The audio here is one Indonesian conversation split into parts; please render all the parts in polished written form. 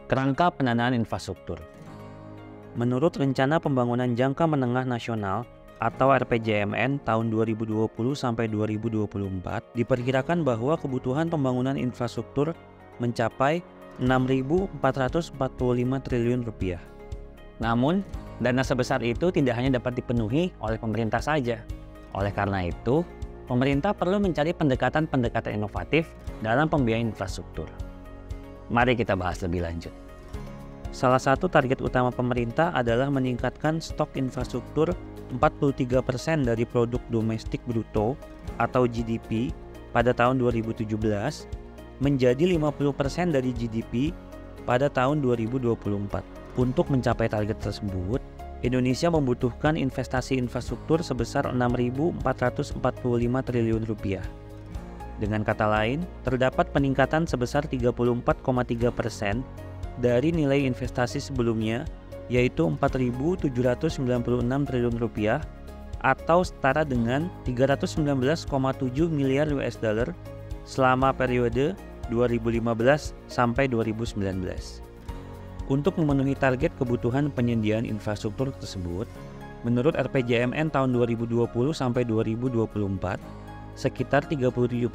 Kerangka pendanaan infrastruktur. Menurut Rencana Pembangunan Jangka Menengah Nasional atau RPJMN tahun 2020 sampai 2024, diperkirakan bahwa kebutuhan pembangunan infrastruktur mencapai 6.445 triliun rupiah. Namun, dana sebesar itu tidak hanya dapat dipenuhi oleh pemerintah saja. Oleh karena itu, pemerintah perlu mencari pendekatan-pendekatan inovatif dalam pembiayaan infrastruktur. Mari kita bahas lebih lanjut. Salah satu target utama pemerintah adalah meningkatkan stok infrastruktur 43% dari produk domestik bruto atau GDP pada tahun 2017 menjadi 50% dari GDP pada tahun 2024. Untuk mencapai target tersebut, Indonesia membutuhkan investasi infrastruktur sebesar 6.445 triliun rupiah. Dengan kata lain, terdapat peningkatan sebesar 34,3% dari nilai investasi sebelumnya, yaitu 4.796 triliun rupiah atau setara dengan 319,7 miliar US dollar selama periode 2015 sampai 2019. Untuk memenuhi target kebutuhan penyediaan infrastruktur tersebut, menurut RPJMN tahun 2020 sampai 2024, sekitar 37%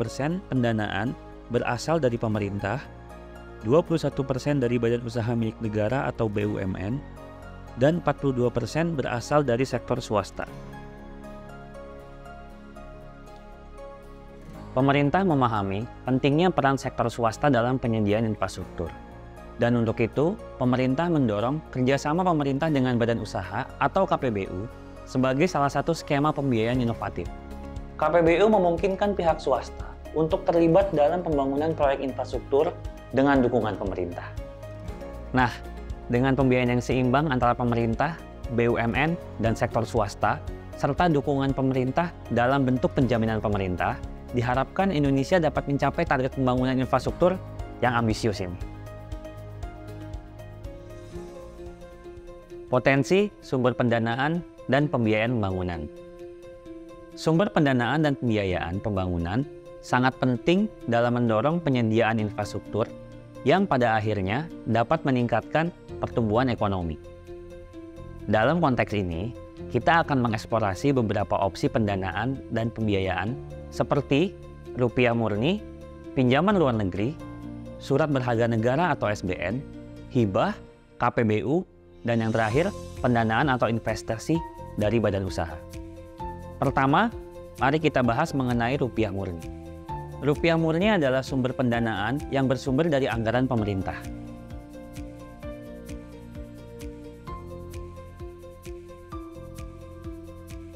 pendanaan berasal dari pemerintah, 21% dari badan usaha milik negara atau BUMN, dan 42% berasal dari sektor swasta. Pemerintah memahami pentingnya peran sektor swasta dalam penyediaan infrastruktur. Dan untuk itu, pemerintah mendorong kerjasama pemerintah dengan badan usaha atau KPBU sebagai salah satu skema pembiayaan inovatif. KPBU memungkinkan pihak swasta untuk terlibat dalam pembangunan proyek infrastruktur dengan dukungan pemerintah. Nah, dengan pembiayaan yang seimbang antara pemerintah, BUMN, dan sektor swasta, serta dukungan pemerintah dalam bentuk penjaminan pemerintah, diharapkan Indonesia dapat mencapai target pembangunan infrastruktur yang ambisius ini. Potensi, sumber pendanaan, dan pembiayaan pembangunan. Sumber pendanaan dan pembiayaan pembangunan sangat penting dalam mendorong penyediaan infrastruktur yang pada akhirnya dapat meningkatkan pertumbuhan ekonomi. Dalam konteks ini, kita akan mengeksplorasi beberapa opsi pendanaan dan pembiayaan seperti rupiah murni, pinjaman luar negeri, surat berharga negara atau SBN, hibah, KPBU, dan yang terakhir, pendanaan atau investasi dari badan usaha. Pertama, mari kita bahas mengenai rupiah murni. Rupiah murni adalah sumber pendanaan yang bersumber dari anggaran pemerintah.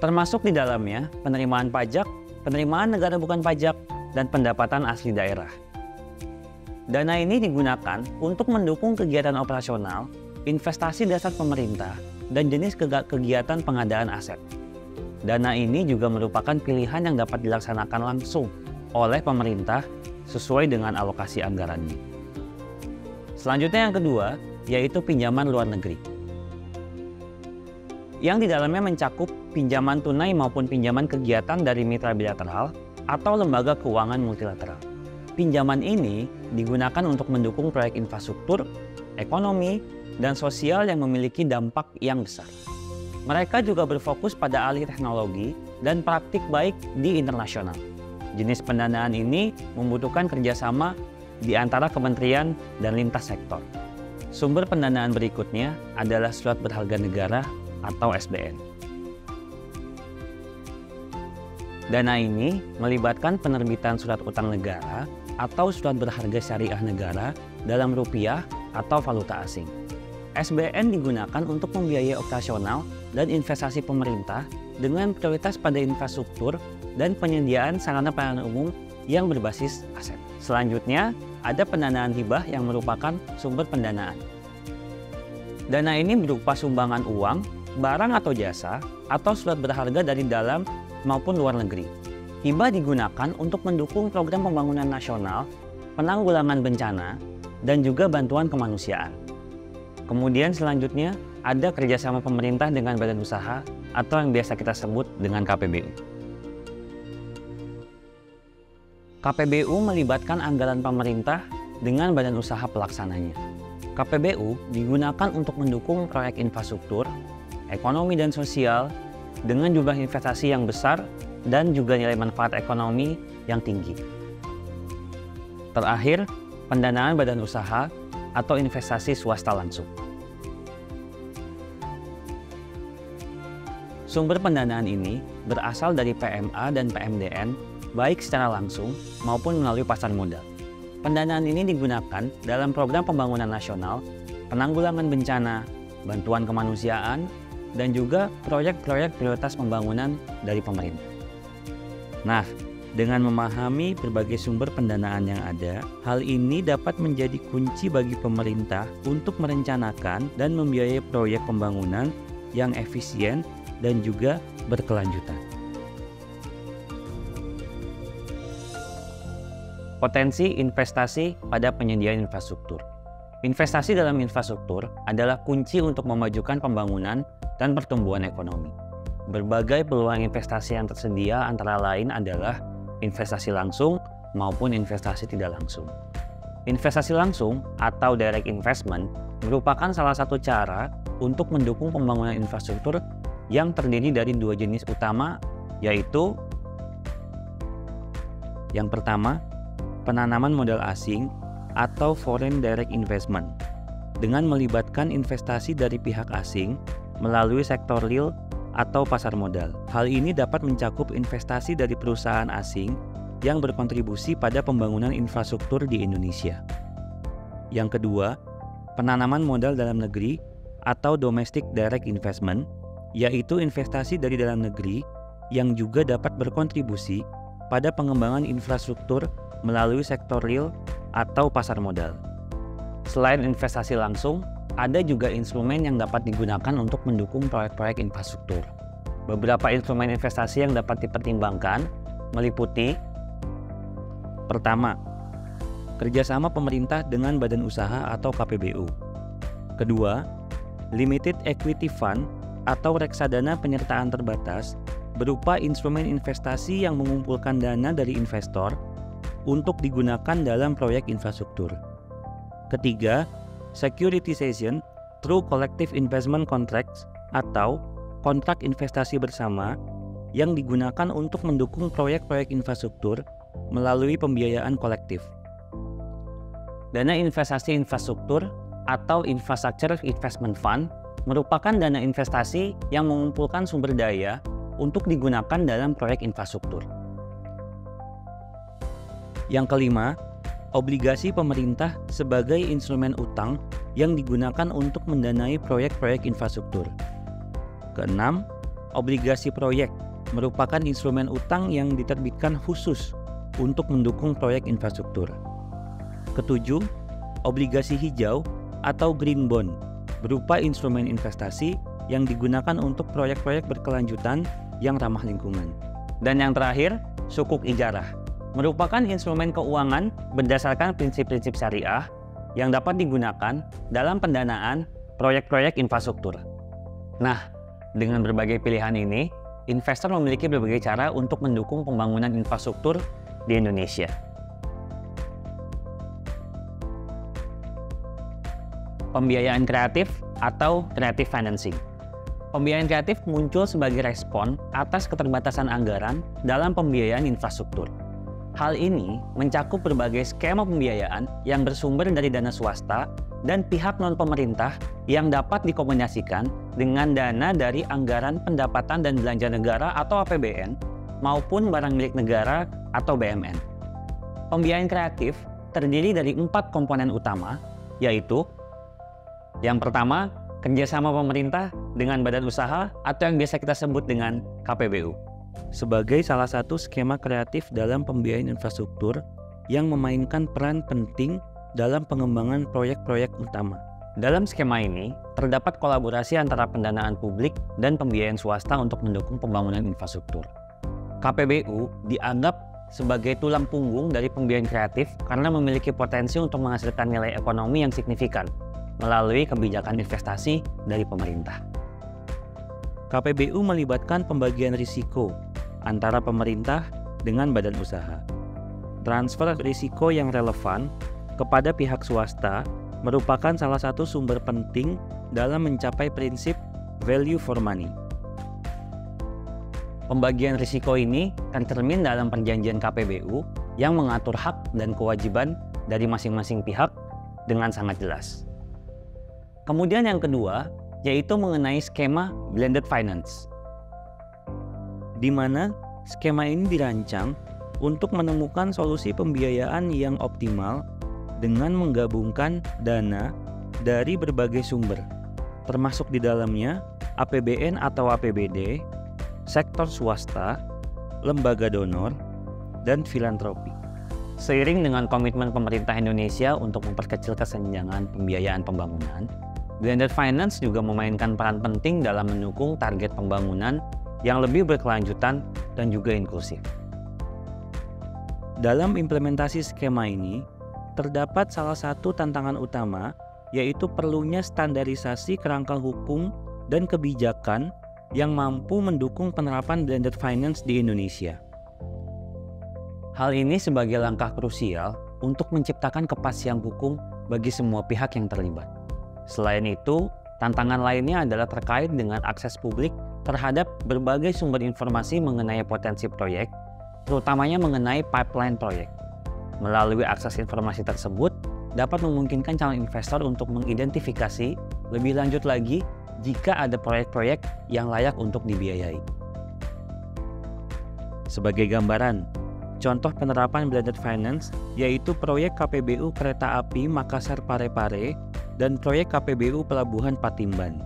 Termasuk di dalamnya penerimaan pajak, penerimaan negara bukan pajak, dan pendapatan asli daerah. Dana ini digunakan untuk mendukung kegiatan operasional, investasi dasar pemerintah, dan jenis kegiatan pengadaan aset. Dana ini juga merupakan pilihan yang dapat dilaksanakan langsung oleh pemerintah sesuai dengan alokasi anggarannya. Selanjutnya yang kedua, yaitu pinjaman luar negeri. Yang di dalamnya mencakup pinjaman tunai maupun pinjaman kegiatan dari mitra bilateral atau lembaga keuangan multilateral. Pinjaman ini digunakan untuk mendukung proyek infrastruktur, ekonomi, dan sosial yang memiliki dampak yang besar. Mereka juga berfokus pada alih teknologi dan praktik baik di internasional. Jenis pendanaan ini membutuhkan kerjasama di antara kementerian dan lintas sektor. Sumber pendanaan berikutnya adalah surat berharga negara atau SBN. Dana ini melibatkan penerbitan surat utang negara atau surat berharga syariah negara dalam rupiah atau valuta asing. SBN digunakan untuk membiayai operasional dan investasi pemerintah dengan prioritas pada infrastruktur dan penyediaan sarana pelayanan umum yang berbasis aset. Selanjutnya, ada pendanaan hibah yang merupakan sumber pendanaan. Dana ini berupa sumbangan uang, barang atau jasa, atau surat berharga dari dalam maupun luar negeri. Hibah digunakan untuk mendukung program pembangunan nasional, penanggulangan bencana, dan juga bantuan kemanusiaan. Kemudian selanjutnya ada kerjasama pemerintah dengan badan usaha atau yang biasa kita sebut dengan KPBU. KPBU melibatkan anggaran pemerintah dengan badan usaha pelaksananya. KPBU digunakan untuk mendukung proyek infrastruktur, ekonomi dan sosial dengan jumlah investasi yang besar dan juga nilai manfaat ekonomi yang tinggi. Terakhir, pendanaan badan usaha atau investasi swasta langsung. Sumber pendanaan ini berasal dari PMA dan PMDN baik secara langsung maupun melalui pasar modal. Pendanaan ini digunakan dalam program pembangunan nasional, penanggulangan bencana, bantuan kemanusiaan, dan juga proyek-proyek prioritas pembangunan dari pemerintah. Nah, dengan memahami berbagai sumber pendanaan yang ada, hal ini dapat menjadi kunci bagi pemerintah untuk merencanakan dan membiayai proyek pembangunan yang efisien dan juga berkelanjutan. Potensi investasi pada penyediaan infrastruktur. Investasi dalam infrastruktur adalah kunci untuk memajukan pembangunan dan pertumbuhan ekonomi. Berbagai peluang investasi yang tersedia antara lain adalah investasi langsung maupun investasi tidak langsung. Investasi langsung atau direct investment merupakan salah satu cara untuk mendukung pembangunan infrastruktur yang terdiri dari dua jenis utama, yaitu yang pertama, penanaman modal asing atau foreign direct investment dengan melibatkan investasi dari pihak asing melalui sektor real atau pasar modal. Hal ini dapat mencakup investasi dari perusahaan asing yang berkontribusi pada pembangunan infrastruktur di Indonesia. Yang kedua, penanaman modal dalam negeri atau domestic direct investment, yaitu investasi dari dalam negeri yang juga dapat berkontribusi pada pengembangan infrastruktur melalui sektor real atau pasar modal. Selain investasi langsung, ada juga instrumen yang dapat digunakan untuk mendukung proyek-proyek infrastruktur. Beberapa instrumen investasi yang dapat dipertimbangkan meliputi: pertama, kerjasama pemerintah dengan badan usaha atau KPBU. Kedua, limited equity fund atau reksadana penyertaan terbatas berupa instrumen investasi yang mengumpulkan dana dari investor untuk digunakan dalam proyek infrastruktur. Ketiga, securitization through collective investment contracts atau kontrak investasi bersama yang digunakan untuk mendukung proyek-proyek infrastruktur melalui pembiayaan kolektif. Dana investasi infrastruktur atau Infrastructure Investment Fund merupakan dana investasi yang mengumpulkan sumber daya untuk digunakan dalam proyek infrastruktur. Yang kelima, obligasi pemerintah sebagai instrumen utang yang digunakan untuk mendanai proyek-proyek infrastruktur. Keenam, obligasi proyek merupakan instrumen utang yang diterbitkan khusus untuk mendukung proyek infrastruktur. Ketujuh, obligasi hijau atau green bond berupa instrumen investasi yang digunakan untuk proyek-proyek berkelanjutan yang ramah lingkungan. Dan yang terakhir, sukuk ijarah merupakan instrumen keuangan berdasarkan prinsip-prinsip syariah yang dapat digunakan dalam pendanaan proyek-proyek infrastruktur. Nah, dengan berbagai pilihan ini, investor memiliki berbagai cara untuk mendukung pembangunan infrastruktur di Indonesia. Pembiayaan kreatif atau creative financing. Pembiayaan kreatif muncul sebagai respon atas keterbatasan anggaran dalam pembiayaan infrastruktur. Hal ini mencakup berbagai skema pembiayaan yang bersumber dari dana swasta dan pihak non-pemerintah yang dapat dikombinasikan dengan dana dari anggaran pendapatan dan belanja negara atau APBN maupun barang milik negara atau BMN. Pembiayaan kreatif terdiri dari 4 komponen utama, yaitu yang pertama, kerjasama pemerintah dengan badan usaha atau yang biasa kita sebut dengan KPBU. Sebagai salah satu skema kreatif dalam pembiayaan infrastruktur yang memainkan peran penting dalam pengembangan proyek-proyek utama. Dalam skema ini, terdapat kolaborasi antara pendanaan publik dan pembiayaan swasta untuk mendukung pembangunan infrastruktur. KPBU dianggap sebagai tulang punggung dari pembiayaan kreatif karena memiliki potensi untuk menghasilkan nilai ekonomi yang signifikan melalui kebijakan investasi dari pemerintah. KPBU melibatkan pembagian risiko antara pemerintah dengan badan usaha. Transfer risiko yang relevan kepada pihak swasta merupakan salah satu sumber penting dalam mencapai prinsip value for money. Pembagian risiko ini tercermin dalam perjanjian KPBU yang mengatur hak dan kewajiban dari masing-masing pihak dengan sangat jelas. Kemudian yang kedua, yaitu mengenai skema blended finance, di mana skema ini dirancang untuk menemukan solusi pembiayaan yang optimal dengan menggabungkan dana dari berbagai sumber, termasuk di dalamnya APBN atau APBD, sektor swasta, lembaga donor, dan filantropi. Seiring dengan komitmen pemerintah Indonesia untuk memperkecil kesenjangan pembiayaan pembangunan, blended finance juga memainkan peran penting dalam mendukung target pembangunan yang lebih berkelanjutan dan juga inklusif. Dalam implementasi skema ini, terdapat salah satu tantangan utama, yaitu perlunya standarisasi kerangka hukum dan kebijakan yang mampu mendukung penerapan blended finance di Indonesia. Hal ini sebagai langkah krusial untuk menciptakan kepastian hukum bagi semua pihak yang terlibat. Selain itu, tantangan lainnya adalah terkait dengan akses publik terhadap berbagai sumber informasi mengenai potensi proyek, terutamanya mengenai pipeline proyek. Melalui akses informasi tersebut, dapat memungkinkan calon investor untuk mengidentifikasi lebih lanjut lagi jika ada proyek-proyek yang layak untuk dibiayai. Sebagai gambaran, contoh penerapan blended finance yaitu proyek KPBU Kereta Api Makassar-Parepare dan proyek KPBU Pelabuhan Patimban.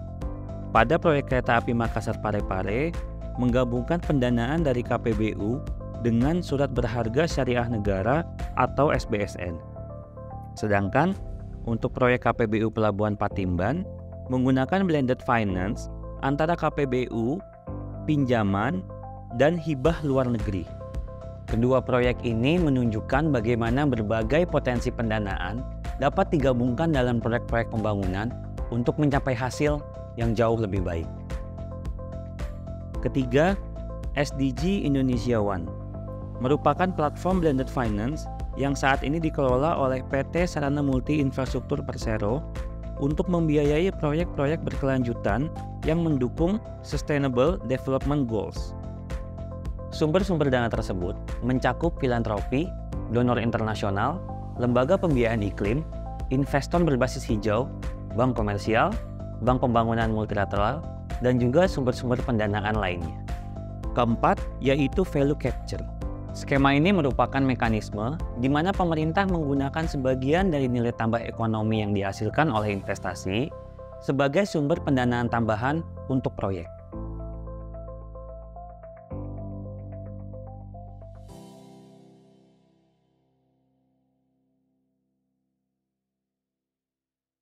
Pada proyek Kereta Api Makassar-Parepare, menggabungkan pendanaan dari KPBU dengan surat berharga syariah negara atau SBSN. Sedangkan untuk proyek KPBU Pelabuhan Patimban, menggunakan blended finance antara KPBU, pinjaman, dan hibah luar negeri. Kedua proyek ini menunjukkan bagaimana berbagai potensi pendanaan dapat digabungkan dalam proyek-proyek pembangunan untuk mencapai hasil yang jauh lebih baik. Ketiga, SDG Indonesia One merupakan platform blended finance yang saat ini dikelola oleh PT Sarana Multi Infrastruktur Persero untuk membiayai proyek-proyek berkelanjutan yang mendukung Sustainable Development Goals. Sumber-sumber dana tersebut mencakup filantropi, donor internasional, lembaga pembiayaan iklim, investor berbasis hijau, bank komersial, bank pembangunan multilateral, dan juga sumber-sumber pendanaan lainnya. Keempat, yaitu value capture. Skema ini merupakan mekanisme di mana pemerintah menggunakan sebagian dari nilai tambah ekonomi yang dihasilkan oleh investasi sebagai sumber pendanaan tambahan untuk proyek.